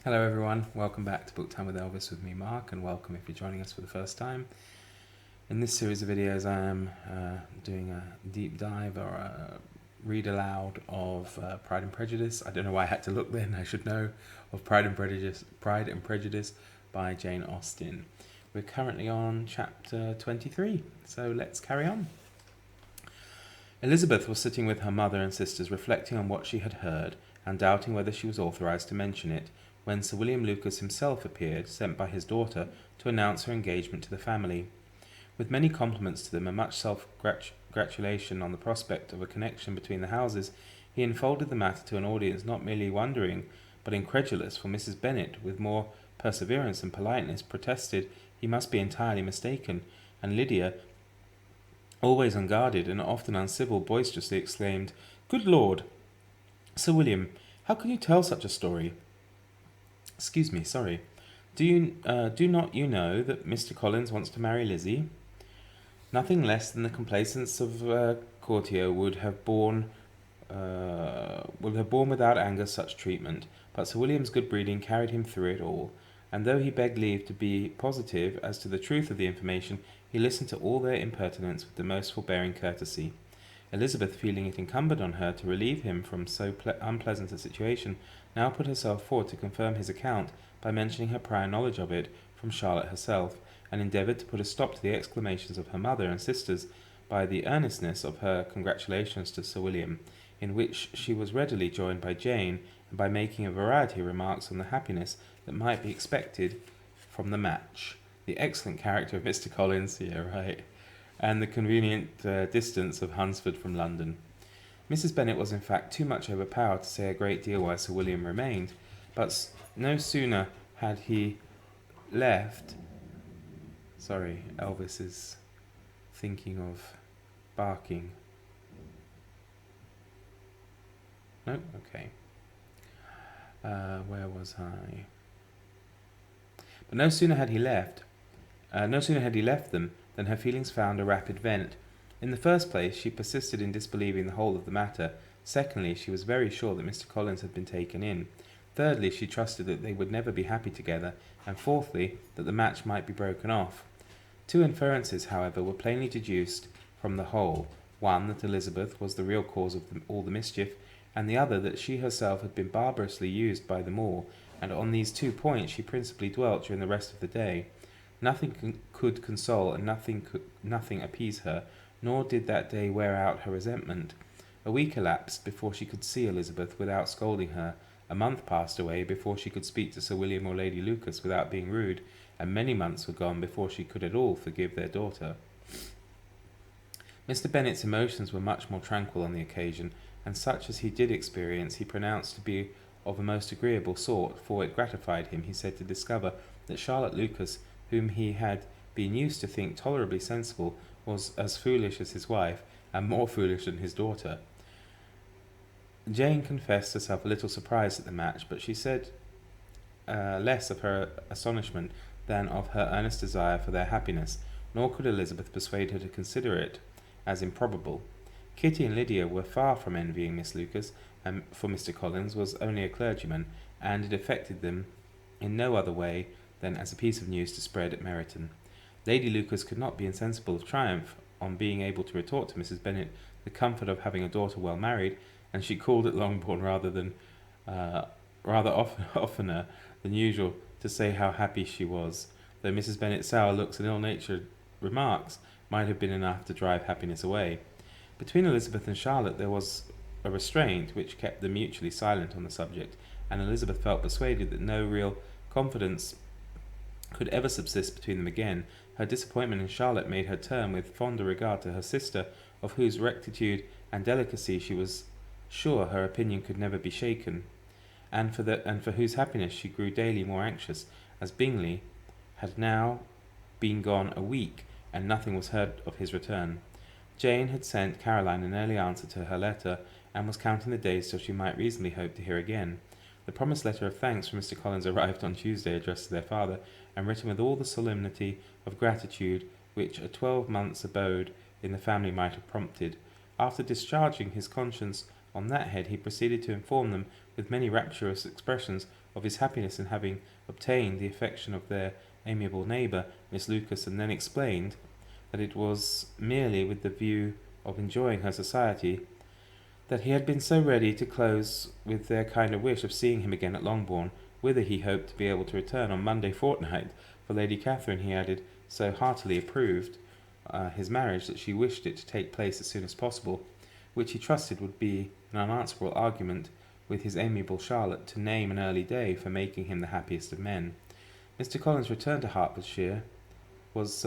Hello everyone, welcome back to Book Time with Elvis with me Mark, and welcome if you're joining us for the first time. In this series of videos I am doing a deep dive or a read aloud of Pride and Prejudice. I don't know why I had to look then, I should know, of Pride and Prejudice by Jane Austen. We're currently on chapter 23, so let's carry on. Elizabeth was sitting with her mother and sisters reflecting on what she had heard and doubting whether she was authorised to mention it, when Sir William Lucas himself appeared, sent by his daughter, to announce her engagement to the family. With many compliments to them and much self-gratulation on the prospect of a connection between the houses, he unfolded the matter to an audience not merely wondering, but incredulous, for Mrs. Bennet, with more perseverance and politeness, protested he must be entirely mistaken, and Lydia, always unguarded and often uncivil, boisterously exclaimed, "Good Lord! Sir William, how can you tell such a story? Excuse me, sorry. Do not you know that Mr. Collins wants to marry Lizzie?" Nothing less than the complacence of courtier would have borne without anger such treatment, but Sir William's good breeding carried him through it all, and though he begged leave to be positive as to the truth of the information, he listened to all their impertinence with the most forbearing courtesy. Elizabeth, feeling it incumbent on her to relieve him from so unpleasant a situation, now put herself forward to confirm his account by mentioning her prior knowledge of it from Charlotte herself, and endeavoured to put a stop to the exclamations of her mother and sisters by the earnestness of her congratulations to Sir William, in which she was readily joined by Jane, and by making a variety of remarks on the happiness that might be expected from the match, the excellent character of Mr. Collins, and the convenient distance of Hunsford from London. Mrs. Bennet was in fact too much overpowered to say a great deal while Sir William remained, but no sooner had he left... Sorry, Elvis is thinking of barking. No? Okay. Where was I? But no sooner had he left them than her feelings found a rapid vent. In the first place, she persisted in disbelieving the whole of the matter. Secondly, she was very sure that Mr. Collins had been taken in. Thirdly, she trusted that they would never be happy together. And fourthly, that the match might be broken off. Two inferences, however, were plainly deduced from the whole: one, that Elizabeth was the real cause of all the mischief, and the other, that she herself had been barbarously used by them all, and on these 2 points she principally dwelt during the rest of the day. Nothing could console and nothing appease her, nor did that day wear out her resentment. A week elapsed before she could see Elizabeth without scolding her. A month passed away before she could speak to Sir William or Lady Lucas without being rude, and many months were gone before she could at all forgive their daughter. Mr. Bennet's emotions were much more tranquil on the occasion, and such as he did experience he pronounced to be of a most agreeable sort, for it gratified him, he said, to discover that Charlotte Lucas, whom he had been used to think tolerably sensible, was as foolish as his wife, and more foolish than his daughter. Jane confessed herself a little surprised at the match, but she said less of her astonishment than of her earnest desire for their happiness, nor could Elizabeth persuade her to consider it as improbable. Kitty and Lydia were far from envying Miss Lucas, for Mr. Collins was only a clergyman, and it affected them in no other way than as a piece of news to spread at Meryton. Lady Lucas could not be insensible of triumph on being able to retort to Mrs. Bennet the comfort of having a daughter well married, and she called at Longbourn oftener than usual to say how happy she was, though Mrs. Bennet's sour looks and ill-natured remarks might have been enough to drive happiness away. Between Elizabeth and Charlotte there was a restraint which kept them mutually silent on the subject, and Elizabeth felt persuaded that no real confidence could ever subsist between them again. Her disappointment in Charlotte made her turn with fonder regard to her sister, of whose rectitude and delicacy she was sure her opinion could never be shaken, and for whose happiness she grew daily more anxious, as Bingley had now been gone a week, and nothing was heard of his return. Jane had sent Caroline an early answer to her letter, and was counting the days till she might reasonably hope to hear again. The promised letter of thanks from Mr. Collins arrived on Tuesday, addressed to their father, and written with all the solemnity of gratitude which a 12 months' abode in the family might have prompted. After discharging his conscience on that head, he proceeded to inform them, with many rapturous expressions, of his happiness in having obtained the affection of their amiable neighbour, Miss Lucas, and then explained that it was merely with the view of enjoying her society that he had been so ready to close with their kind of wish of seeing him again at Longbourn, whither he hoped to be able to return on Monday fortnight, for Lady Catherine, he added, so heartily approved his marriage that she wished it to take place as soon as possible, which he trusted would be an unanswerable argument with his amiable Charlotte to name an early day for making him the happiest of men. Mr. Collins's return to Hertfordshire was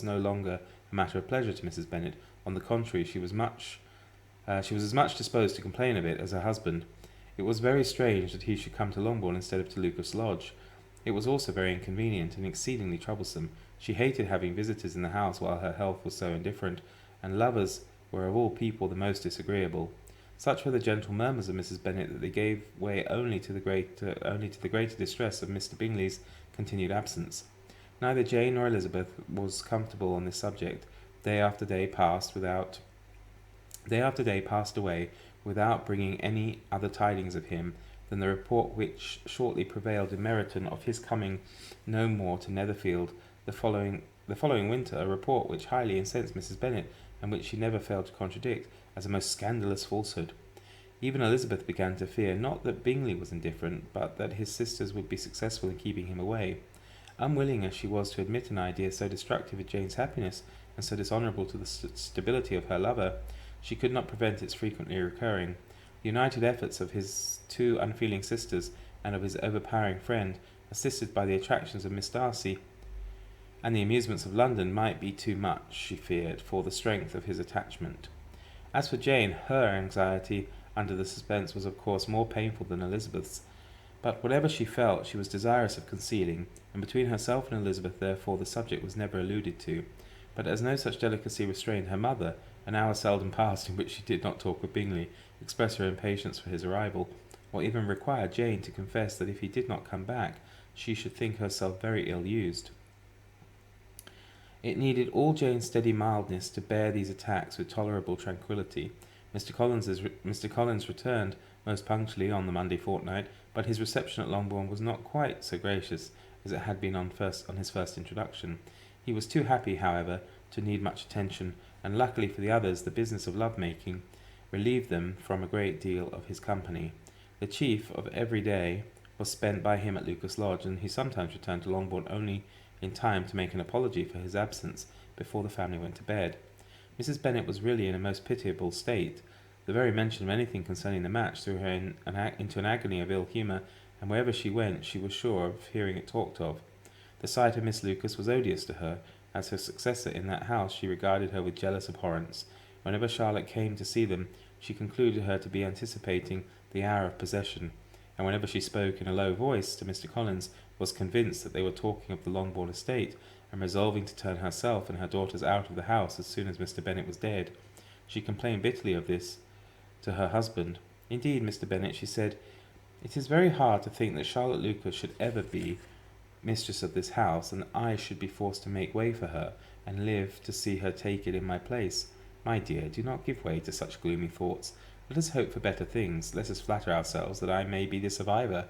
no longer a matter of pleasure to Mrs. Bennet. On the contrary, she was as much disposed to complain of it as her husband. It was very strange that he should come to Longbourn instead of to Lucas Lodge. It was also very inconvenient and exceedingly troublesome. She hated having visitors in the house while her health was so indifferent, and lovers were of all people the most disagreeable. Such were the gentle murmurs of Mrs. Bennet that they gave way only to the greater distress of Mr. Bingley's continued absence. Neither Jane nor Elizabeth was comfortable on this subject. Day after day passed away without bringing any other tidings of him than the report which shortly prevailed in Meryton of his coming no more to Netherfield the following winter, a report which highly incensed Mrs. Bennet, and which she never failed to contradict as a most scandalous falsehood. Even Elizabeth began to fear, not that Bingley was indifferent, but that his sisters would be successful in keeping him away. Unwilling as she was to admit an idea so destructive of Jane's happiness, and so dishonourable to the stability of her lover, she could not prevent its frequently recurring. The united efforts of his two unfeeling sisters, and of his overpowering friend, assisted by the attractions of Miss Darcy, and the amusements of London, might be too much, she feared, for the strength of his attachment. As for Jane, her anxiety under the suspense was of course more painful than Elizabeth's, but whatever she felt she was desirous of concealing, and between herself and Elizabeth therefore the subject was never alluded to. But as no such delicacy restrained her mother, an hour seldom passed in which she did not talk with Bingley, express her impatience for his arrival, or even require Jane to confess that if he did not come back, she should think herself very ill-used. It needed all Jane's steady mildness to bear these attacks with tolerable tranquillity. Mr. Collins returned most punctually on the Monday fortnight, but his reception at Longbourn was not quite so gracious as it had been on his first introduction. He was too happy, however, to need much attention, and luckily for the others, the business of love-making relieved them from a great deal of his company. The chief of every day was spent by him at Lucas Lodge, and he sometimes returned to Longbourn only in time to make an apology for his absence before the family went to bed. Mrs. Bennet was really in a most pitiable state. The very mention of anything concerning the match threw her into an agony of ill humour, and wherever she went she was sure of hearing it talked of. The sight of Miss Lucas was odious to her. As her successor in that house, she regarded her with jealous abhorrence. Whenever Charlotte came to see them, she concluded her to be anticipating the hour of possession, and whenever she spoke in a low voice to Mr. Collins, was convinced that they were talking of the Longbourn estate, and resolving to turn herself and her daughters out of the house as soon as Mr. Bennet was dead. She complained bitterly of this to her husband. Indeed, Mr. Bennet, she said, it is very hard to think that Charlotte Lucas should ever be mistress of this house, and I should be forced to make way for her, and live to see her take it in my place. My dear, do not give way to such gloomy thoughts. Let us hope for better things. Let us flatter ourselves that I may be the survivor.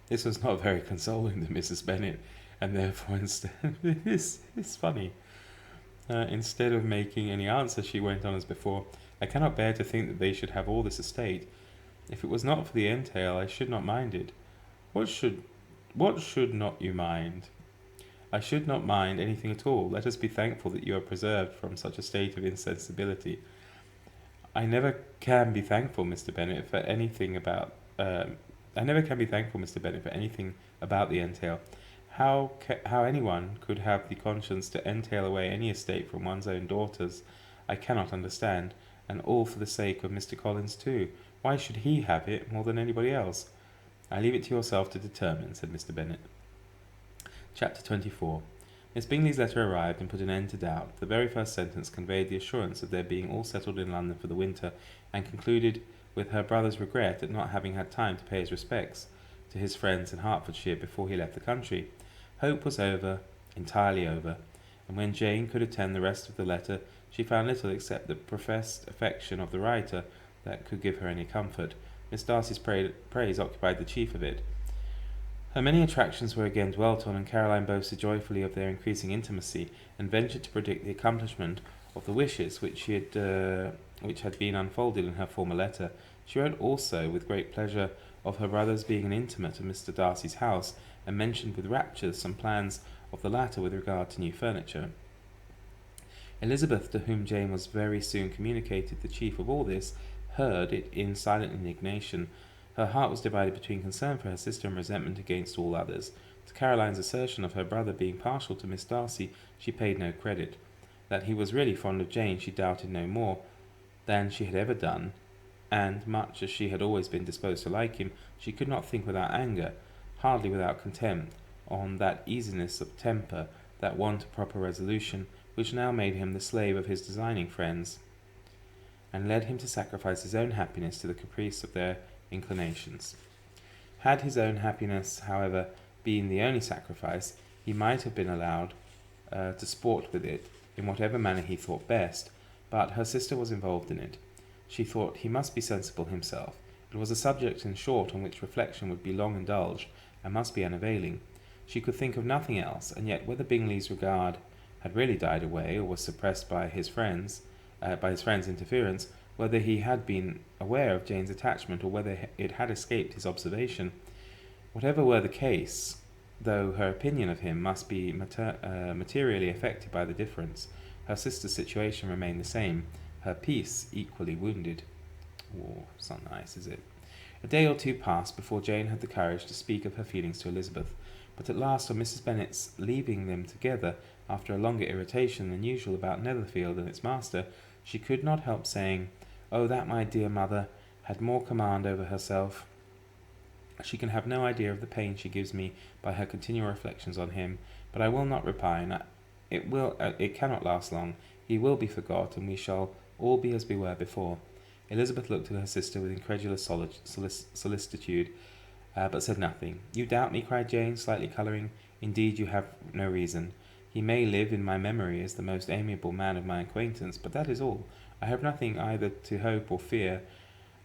This was not very consoling to Mrs. Bennet, and therefore it's funny. Instead of making any answer, she went on as before, I cannot bear to think that they should have all this estate. If it was not for the entail, I should not mind it. What should not you mind? I should not mind anything at all. Let us be thankful that you are preserved from such a state of insensibility. I never can be thankful, Mr. Bennet, for anything about the entail. How anyone could have the conscience to entail away any estate from one's own daughters, I cannot understand, and all for the sake of Mr. Collins too. Why should he have it more than anybody else? I leave it to yourself to determine, said Mr. Bennet. Chapter 24. Miss Bingley's letter arrived and put an end to doubt. The very first sentence conveyed the assurance of their being all settled in London for the winter, and concluded with her brother's regret at not having had time to pay his respects to his friends in Hertfordshire before he left the country. Hope was over, entirely over, and when Jane could attend the rest of the letter, she found little except the professed affection of the writer that could give her any comfort. Miss Darcy's praise occupied the chief of it. Her many attractions were again dwelt on, and Caroline boasted joyfully of their increasing intimacy, and ventured to predict the accomplishment of the wishes which had been unfolded in her former letter. She wrote also, with great pleasure, of her brother's being an intimate of Mr. Darcy's house, and mentioned with rapture some plans of the latter with regard to new furniture. Elizabeth, to whom Jane was very soon communicated the chief of all this, heard it in silent indignation. Her heart was divided between concern for her sister and resentment against all others. To Caroline's assertion of her brother being partial to Miss Darcy, she paid no credit. That he was really fond of Jane she doubted no more than she had ever done, and, much as she had always been disposed to like him, she could not think without anger, hardly without contempt, on that easiness of temper, that want of proper resolution, which now made him the slave of his designing friends, and led him to sacrifice his own happiness to the caprice of their inclinations. Had his own happiness, however, been the only sacrifice, he might have been allowed to sport with it in whatever manner he thought best, but her sister was involved in it. She thought he must be sensible himself. It was a subject, in short, on which reflection would be long indulged, and must be unavailing. She could think of nothing else, and yet whether Bingley's regard had really died away, or was suppressed by his friends' interference, whether he had been aware of Jane's attachment, or whether it had escaped his observation, whatever were the case, though her opinion of him must be materially affected by the difference, her sister's situation remained the same, her peace equally wounded. Oh, it's not nice, is it? A day or two passed before Jane had the courage to speak of her feelings to Elizabeth, but at last, on Mrs. Bennet's leaving them together, after a longer irritation than usual about Netherfield and its master, she could not help saying, "Oh, that my dear mother had more command over herself. She can have no idea of the pain she gives me by her continual reflections on him. But I will not repine. It cannot last long. He will be forgot, and we shall all be as we were before." Elizabeth looked at her sister with incredulous solicitude, but said nothing. "You doubt me?" cried Jane, slightly colouring. "Indeed, you have no reason. He may live in my memory as the most amiable man of my acquaintance, but that is all. I have nothing either to hope or fear,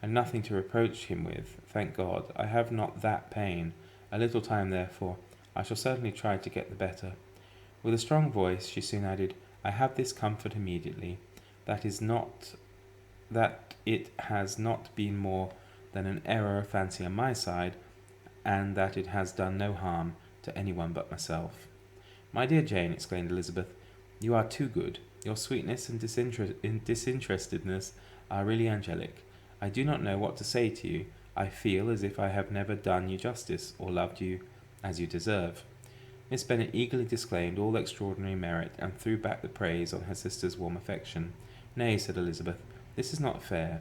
and nothing to reproach him with. Thank God, I have not that pain. A little time, therefore. I shall certainly try to get the better." With a strong voice, she soon added, "I have this comfort immediately, that it has not been more than an error of fancy on my side, and that it has done no harm to anyone but myself." "My dear Jane," exclaimed Elizabeth, "you are too good. Your sweetness and disinterestedness are really angelic. I do not know what to say to you. I feel as if I have never done you justice, or loved you as you deserve." Miss Bennet eagerly disclaimed all extraordinary merit, and threw back the praise on her sister's warm affection. "Nay," said Elizabeth, "this is not fair.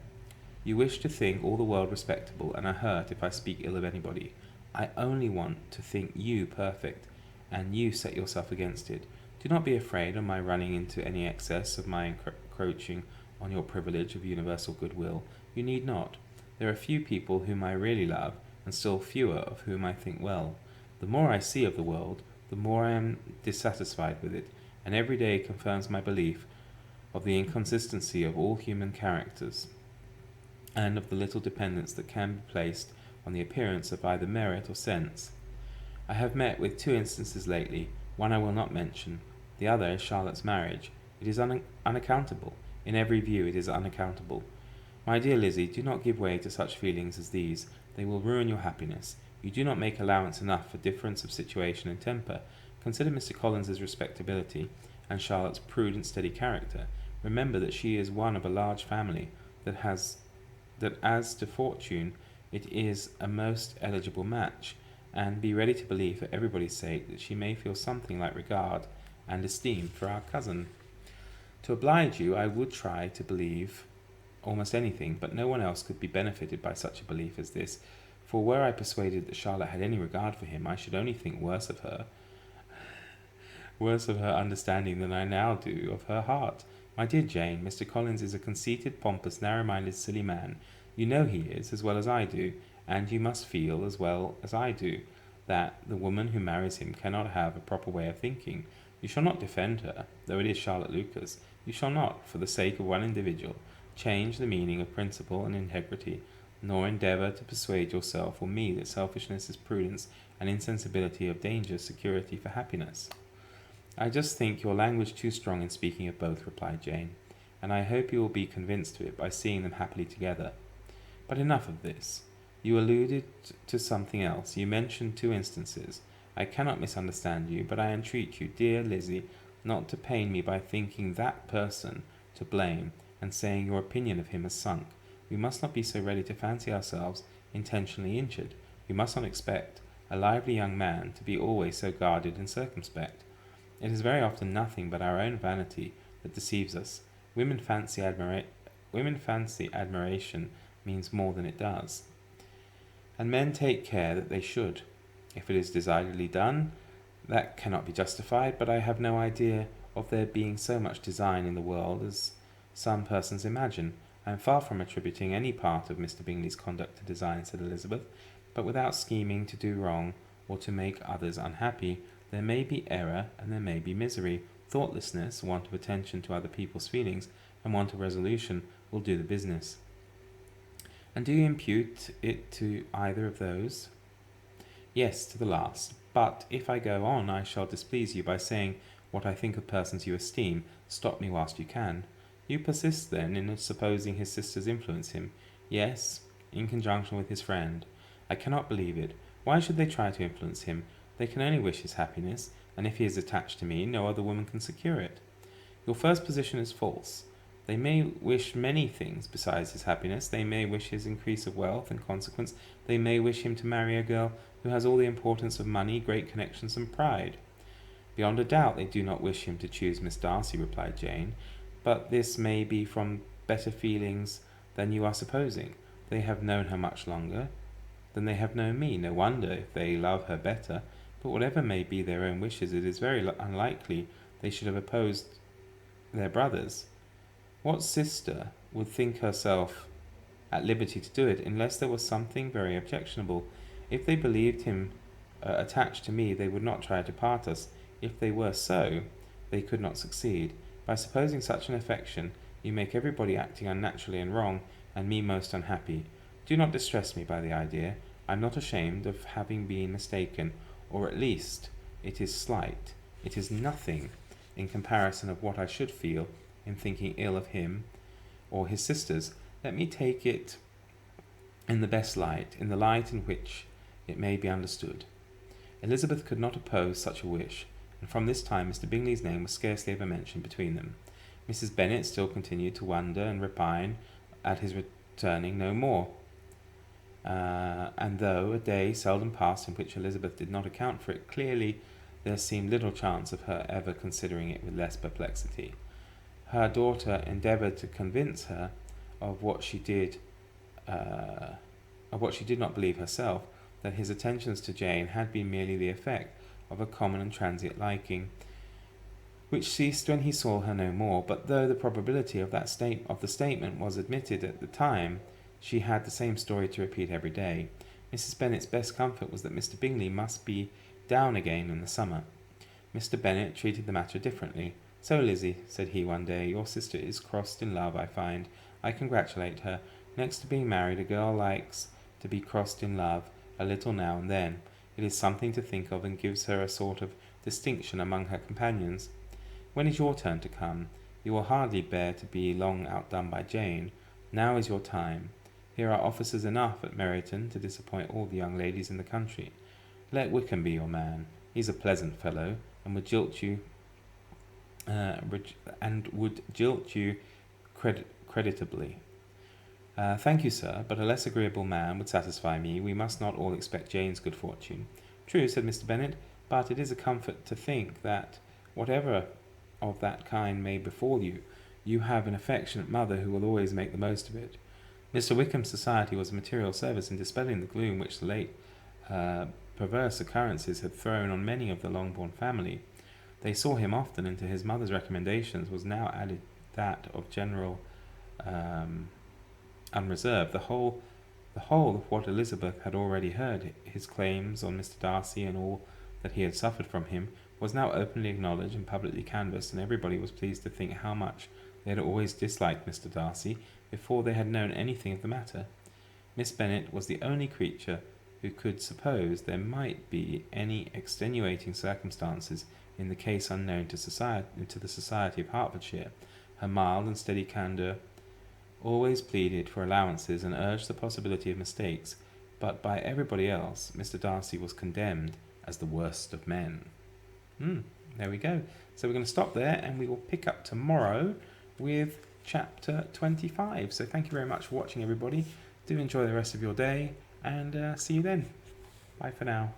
You wish to think all the world respectable, and are hurt if I speak ill of anybody. I only want to think you perfect, and you set yourself against it. Do not be afraid of my running into any excess of my encroaching on your privilege of universal goodwill. You need not. There are few people whom I really love, and still fewer of whom I think well. The more I see of the world, the more I am dissatisfied with it, and every day confirms my belief of the inconsistency of all human characters, and of the little dependence that can be placed on the appearance of either merit or sense. I have met with 2 instances lately. One I will not mention. The other is Charlotte's marriage. It is unaccountable. In every view it is unaccountable. My dear Lizzie, do not give way to such feelings as these. They will ruin your happiness. You do not make allowance enough for difference of situation and temper. Consider Mr. Collins's respectability, and Charlotte's prudent, steady character. Remember that she is one of a large family, that as to fortune it is a most eligible match, and be ready to believe, for everybody's sake, that she may feel something like regard and esteem for our cousin. To oblige you, I would try to believe almost anything, but no one else could be benefited by such a belief as this, for were I persuaded that Charlotte had any regard for him, I should only think worse of her understanding than I now do of her heart. My dear Jane, Mr. Collins is a conceited, pompous, narrow-minded, silly man. You know he is, as well as I do, and you must feel, as well as I do, that the woman who marries him cannot have a proper way of thinking. You shall not defend her, though it is Charlotte Lucas. You shall not, for the sake of one individual, change the meaning of principle and integrity. nor endeavour to persuade yourself or me that selfishness is prudence and insensibility of danger security for happiness. I just think your language too strong in speaking of both, replied Jane, and I hope you will be convinced of it by seeing them happily together. But enough of this. You alluded to something else. You mentioned 2 instances. I cannot misunderstand you, but I entreat you, dear Lizzie, not to pain me by thinking that person to blame, and saying your opinion of him has sunk. We must not be so ready to fancy ourselves intentionally injured. We must not expect a lively young man to be always so guarded and circumspect. It is very often nothing but our own vanity that deceives us. Women fancy admiration means more than it does, and men take care that they should. If it is decidedly done, that cannot be justified, but I have no idea of there being so much design in the world as some persons imagine. I am far from attributing any part of Mr. Bingley's conduct to design, said Elizabeth, but without scheming to do wrong or to make others unhappy. There may be error and there may be misery. Thoughtlessness, want of attention to other people's feelings, and want of resolution will do the business. And do you impute it to either of those? Yes, to the last. But if I go on, I shall displease you by saying what I think of persons you esteem. Stop me whilst you can. You persist, then, in supposing his sisters influence him? Yes, in conjunction with his friend. I cannot believe it. Why should they try to influence him? They can only wish his happiness, and if he is attached to me, no other woman can secure it. Your first position is false. They may wish many things besides his happiness. They may wish his increase of wealth and consequence. They may wish him to marry a girl who has all the importance of money, great connections, and pride. Beyond a doubt they do not wish him to choose Miss Darcy, replied Jane, but this may be from better feelings than you are supposing. They have known her much longer than they have known me. No wonder if they love her better. But whatever may be their own wishes, it is very unlikely they should have opposed their brothers. What sister would think herself at liberty to do it, unless there was something very objectionable? If they believed him attached to me, they would not try to part us. If they were so, they could not succeed. By supposing such an affection, you make everybody acting unnaturally and wrong, and me most unhappy. Do not distress me by the idea. I am not ashamed of having been mistaken, or at least it is slight. It is nothing in comparison of what I should feel in thinking ill of him or his sisters. Let me take it in the best light, in the light in which it may be understood. Elizabeth could not oppose such a wish, and from this time Mr. Bingley's name was scarcely ever mentioned between them. Mrs. Bennet still continued to wonder and repine at his returning no more, and though a day seldom passed in which Elizabeth did not account for it, clearly there seemed little chance of her ever considering it with less perplexity. Her daughter endeavoured to convince her of what she did not believe herself, that his attentions to Jane had been merely the effect of a common and transient liking, which ceased when he saw her no more. But though the probability of the statement was admitted at the time, she had the same story to repeat every day. Mrs. Bennet's best comfort was that Mr. Bingley must be down again in the summer. Mr. Bennet treated the matter differently. So, Lizzie, said he one day, your sister is crossed in love, I find. I congratulate her. Next to being married, a girl likes to be crossed in love a little now and then. It is something to think of, and gives her a sort of distinction among her companions. When is your turn to come? You will hardly bear to be long outdone by Jane. Now is your time. Here are officers enough at Meryton to disappoint all the young ladies in the country. Let Wickham be your man. He's a pleasant fellow, and would jilt you creditably. Thank you, sir, but a less agreeable man would satisfy me. We must not all expect Jane's good fortune. True, said Mr. Bennet, but it is a comfort to think that whatever of that kind may befall you, you have an affectionate mother who will always make the most of it. Mr. Wickham's society was a material service in dispelling the gloom which the late perverse occurrences had thrown on many of the Longbourn family. They saw him often, and to his mother's recommendations was now added that of general unreserved. The whole of what Elizabeth had already heard, his claims on Mr. Darcy and all that he had suffered from him, was now openly acknowledged and publicly canvassed, and everybody was pleased to think how much they had always disliked Mr. Darcy before they had known anything of the matter. Miss Bennet was the only creature who could suppose there might be any extenuating circumstances in the case unknown to the society of Hertfordshire. Her mild and steady candour always pleaded for allowances and urged the possibility of mistakes, but by everybody else Mr. Darcy was condemned as the worst of men. There we go. So we're going to stop there, and we will pick up tomorrow with chapter 25. So thank you very much for watching, everybody. Do enjoy the rest of your day, and see you then. Bye for now.